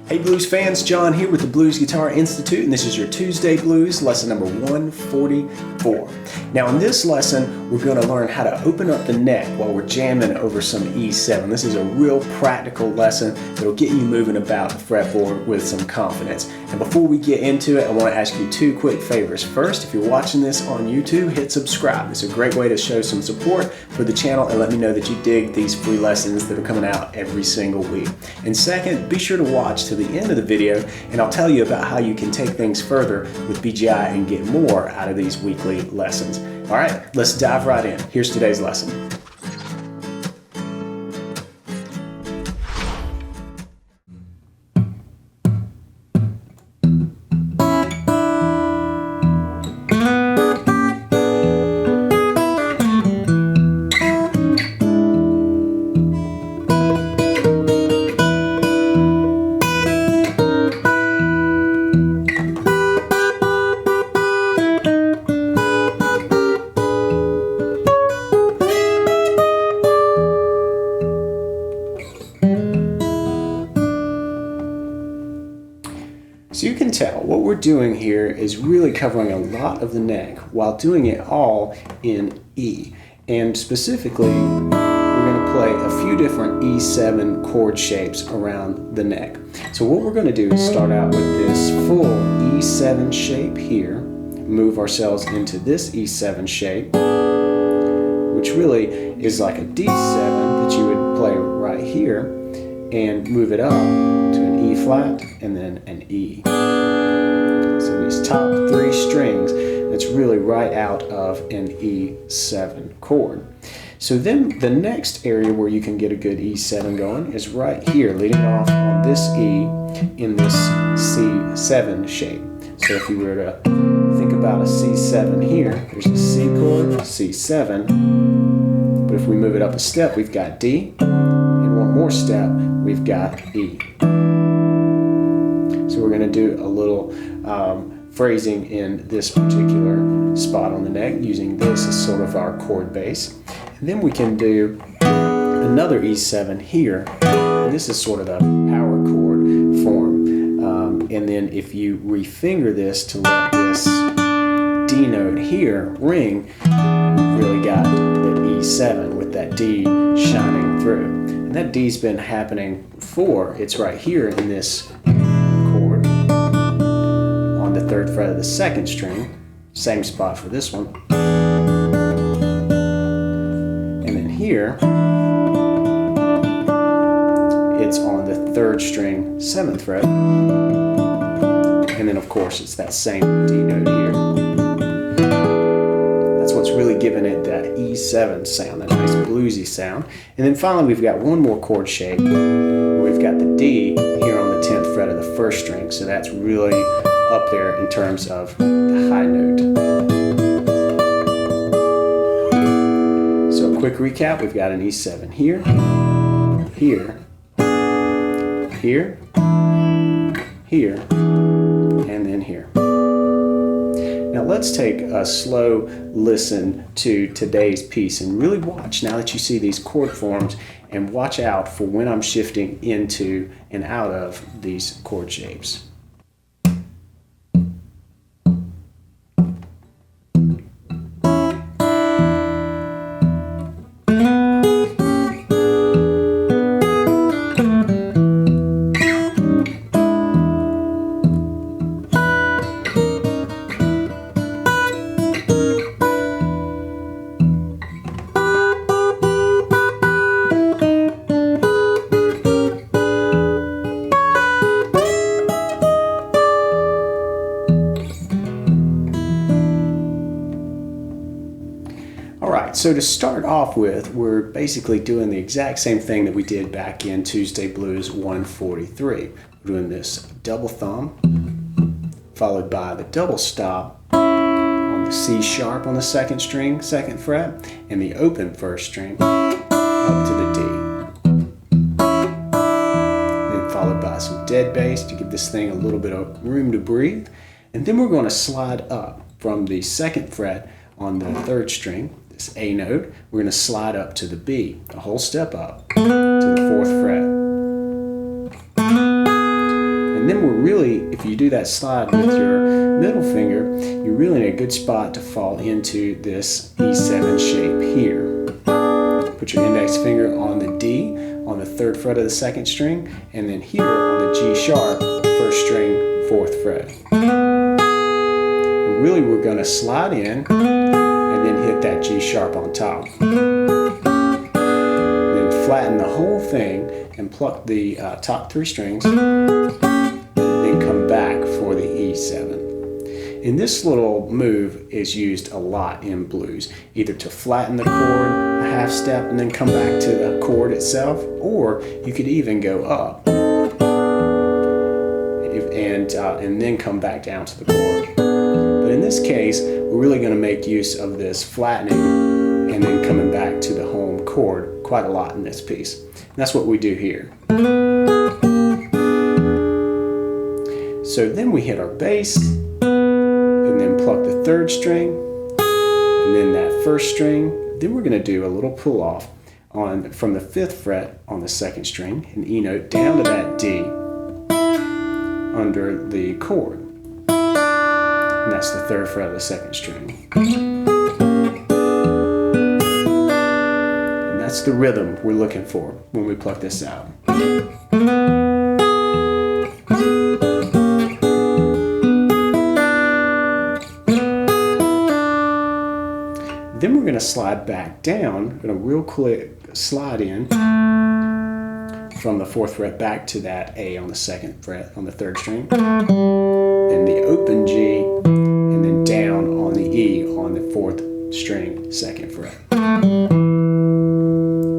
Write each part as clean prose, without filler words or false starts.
Hey blues fans, John here with the Blues Guitar Institute, and this is your Tuesday Blues lesson number 144. Now in this lesson, we're going to learn how to open up the neck while we're jamming over some E7. This is a real practical lesson that'll get you moving about the fretboard with some confidence. And before we get into it, I want to ask you two quick favors. First, if you're watching this on YouTube, hit subscribe. It's a great way to show some support for the channel and let me know that you dig these free lessons that are coming out every single week. And second, be sure to watch to the end of the video and I'll tell you about how you can take things further with BGI and get more out of these weekly lessons. All right, let's dive right in. Here's today's lesson. So you can tell what we're doing here is really covering a lot of the neck while doing it all in E. And specifically, we're going to play a few different E7 chord shapes around the neck. So what we're going to do is start out with this full E7 shape here, move ourselves into this E7 shape, which really is like a D7 that you would play right here, and move it up to an E flat and then an E. So these top three strings, that's really right out of an E7 chord. So then the next area where you can get a good E7 going is right here, leading off on this E in this C7 shape. So if you were to think about a C7 here, there's a C chord, C7, but if we move it up a step, we've got D, and one more step, we've got E. So we're going to do a little phrasing in this particular spot on the neck, using this as sort of our chord base. And then we can do another E7 here, and this is sort of the power chord form. And then if you refinger this to let this D note here ring, we've really got the E7 with that D shining through. And that D's been happening before. It's right here in this chord on the 3rd fret of the 2nd string. Same spot for this one. And then here, it's on the 3rd string, 7th fret. And then of course it's that same D note here. That's what's really giving it that E7 sound, that nice bluesy sound. And then finally we've got one more chord shape where we've got the D here on the 10th fret of the 1st string. So that's really up there in terms of the high note. So a quick recap, we've got an E7 here, here, here, here, and then here. Now let's take a slow listen to today's piece and really watch now that you see these chord forms, and watch out for when I'm shifting into and out of these chord shapes. So to start off with, we're basically doing the exact same thing that we did back in Tuesday Blues 143. We're doing this double thumb, followed by the double stop on the C sharp on the 2nd string, 2nd fret, and the open 1st string up to the D. Then followed by some dead bass to give this thing a little bit of room to breathe. And then we're going to slide up from the 2nd fret on the 3rd string, this A note, we're going to slide up to the B, a whole step up to the 4th fret. really, if you do that slide with your middle finger, you're really in a good spot to fall into this E7 shape here. Put your index finger on the D, on the 3rd fret of the 2nd string, and then here on the G sharp, 1st string, 4th fret. And really we're going to slide in and then hit that G sharp on top. Then flatten the whole thing and pluck the top 3 strings, then come back for the E7. And this little move is used a lot in blues, either to flatten the chord a half step and then come back to the chord itself, or you could even go up and then come back down to the chord. But in this case, we're really going to make use of this flattening and then coming back to the home chord quite a lot in this piece. And that's what we do here. So then we hit our bass, and then pluck the 3rd string, and then that 1st string. Then we're going to do a little pull off from the 5th fret on the 2nd string, an E note, down to that D under the chord. And that's the 3rd fret of the 2nd string. And that's the rhythm we're looking for when we pluck this out. Then we're going to slide back down, going to real quick slide in from the 4th fret back to that A on the 2nd fret on the 3rd string, then the open G, and then down on the E on the 4th string, 2nd fret.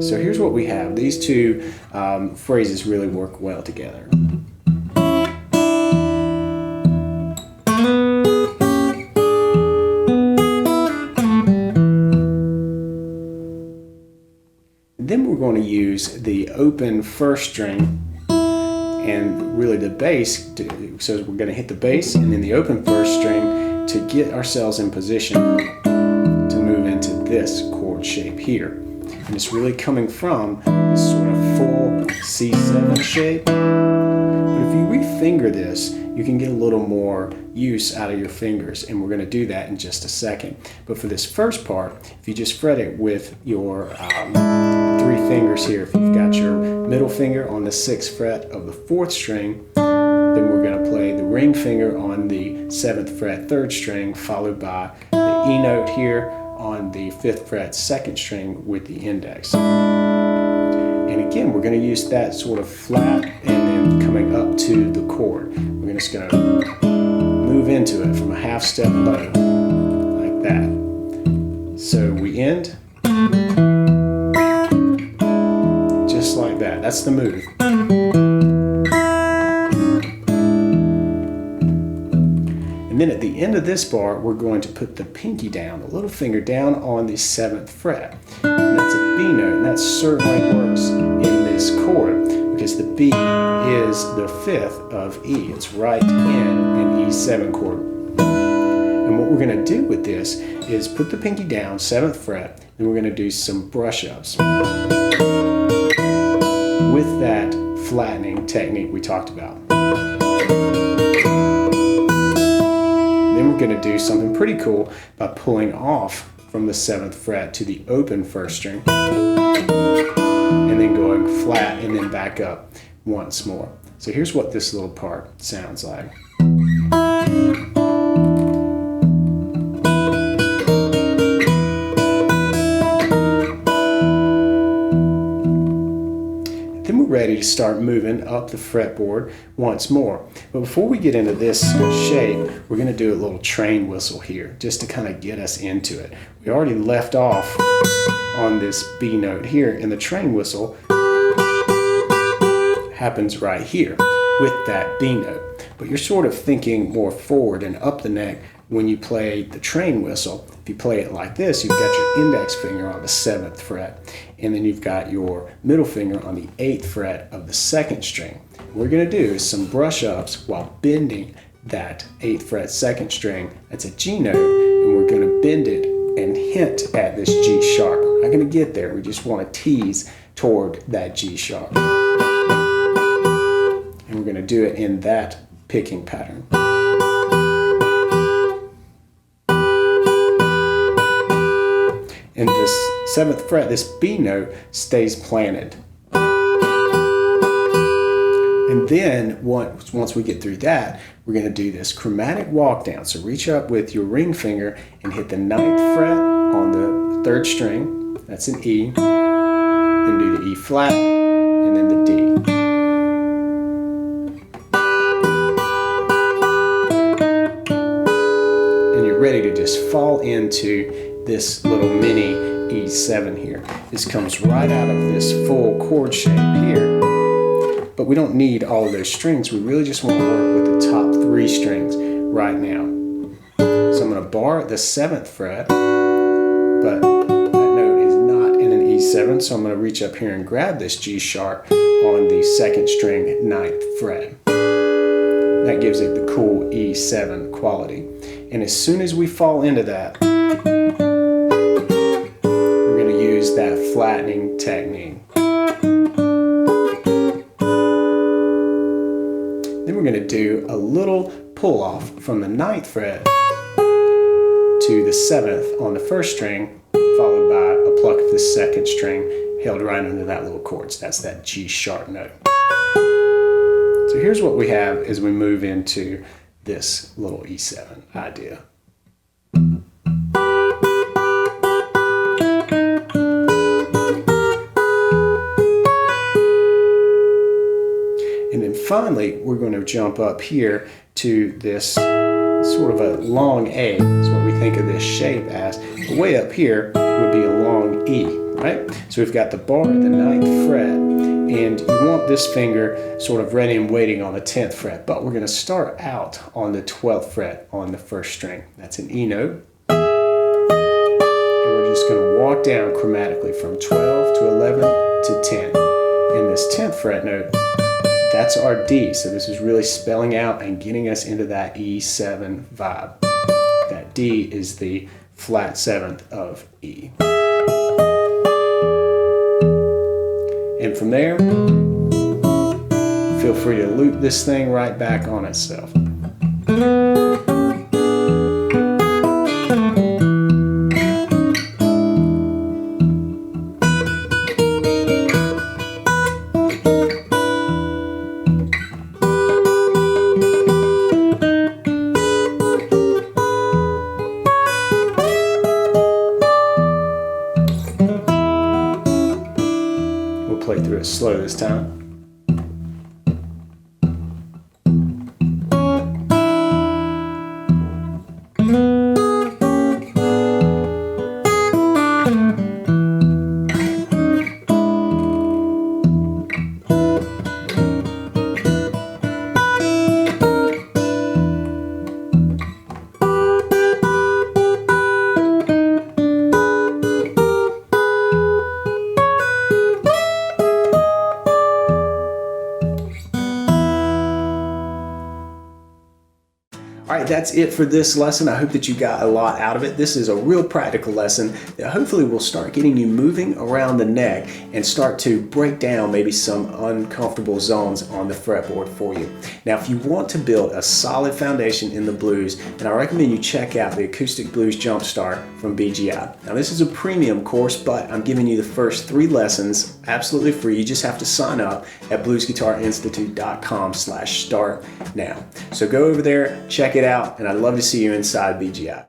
So here's what we have. These two phrases really work well together. Then we're going to use the open 1st string and really the bass. So we're going to hit the bass and then the open 1st string to get ourselves in position to move into this chord shape here. And it's really coming from this sort of full C7 shape. But if you refinger this, you can get a little more use out of your fingers, and we're going to do that in just a second. But for this first part, if you just fret it with your 3 fingers here, if you've got your middle finger on the 6th fret of the 4th string, then we're going to play the ring finger on the 7th fret 3rd string, followed by the E note here on the 5th fret 2nd string with the index. And again, we're going to use that sort of flat and then coming up to the chord. We're just going to move into it from a half step low, like that. So we end just like that. That's the move. And then at the end of this bar, we're going to put the pinky down, the little finger down on the 7th fret. And that's a B note, and that certainly works in this chord because the B is the 5th of E. It's right in an E7 chord. And what we're going to do with this is put the pinky down, 7th fret, and we're going to do some brush-ups with that flattening technique we talked about. Then we're going to do something pretty cool by pulling off from the 7th fret to the open 1st string, and then going flat and then back up once more. So here's what this little part sounds like. Then we're ready to start moving up the fretboard once more. But before we get into this shape, we're going to do a little train whistle here just to kind of get us into it. We already left off on this B note here, and the train whistle happens right here with that B note. But you're sort of thinking more forward and up the neck when you play the train whistle. If you play it like this, you've got your index finger on the 7th fret, and then you've got your middle finger on the 8th fret of the 2nd string. What we're going to do is some brush ups while bending that 8th fret 2nd string. That's a G note, and we're going to bend it and hint at this G sharp. We're not going to get there. We just want to tease toward that G sharp. And we're going to do it in that picking pattern. And this 7th fret, this B note, stays planted. And then once we get through that, we're going to do this chromatic walk down. So reach up with your ring finger and hit the 9th fret on the 3rd string. That's an E. Then do the E flat and then the D. And you're ready to just fall into this little mini E7 here. This comes right out of this full chord shape here. But we don't need all of those strings. We really just want to work with the top 3 strings right now. So I'm going to bar the 7th fret, but that note is not in an E7, so I'm going to reach up here and grab this G sharp on the 2nd string, 9th fret. That gives it the cool E7 quality. And as soon as we fall into that, we're going to use that flattening technique. Then we're going to do a little pull off from the 9th fret to the 7th on the 1st string, followed by a pluck of the 2nd string held right under that little chord. So that's that G sharp note. So here's what we have as we move into this little E7 idea. And then finally, we're going to jump up here to this sort of a long A. That's what we think of this shape as. But way up here would be a long E, right? So we've got the bar at the 9th fret, and you want this finger sort of ready and waiting on the 10th fret. But we're going to start out on the 12th fret on the 1st string. That's an E note. And we're just going to walk down chromatically from 12 to 11 to 10. And this 10th fret note, that's our D, so this is really spelling out and getting us into that E7 vibe. That D is the flat 7th of E. And from there, feel free to loop this thing right back on itself. Play through it slow this time. All right, that's it for this lesson. I hope that you got a lot out of it. This is a real practical lesson that hopefully will start getting you moving around the neck and start to break down maybe some uncomfortable zones on the fretboard for you. Now, if you want to build a solid foundation in the blues, then I recommend you check out the Acoustic Blues Jumpstart from BGI. Now, this is a premium course, but I'm giving you the first 3 lessons absolutely free. You just have to sign up at bluesguitarinstitute.com/start now. So go over there, check it out, and I'd love to see you inside BGI.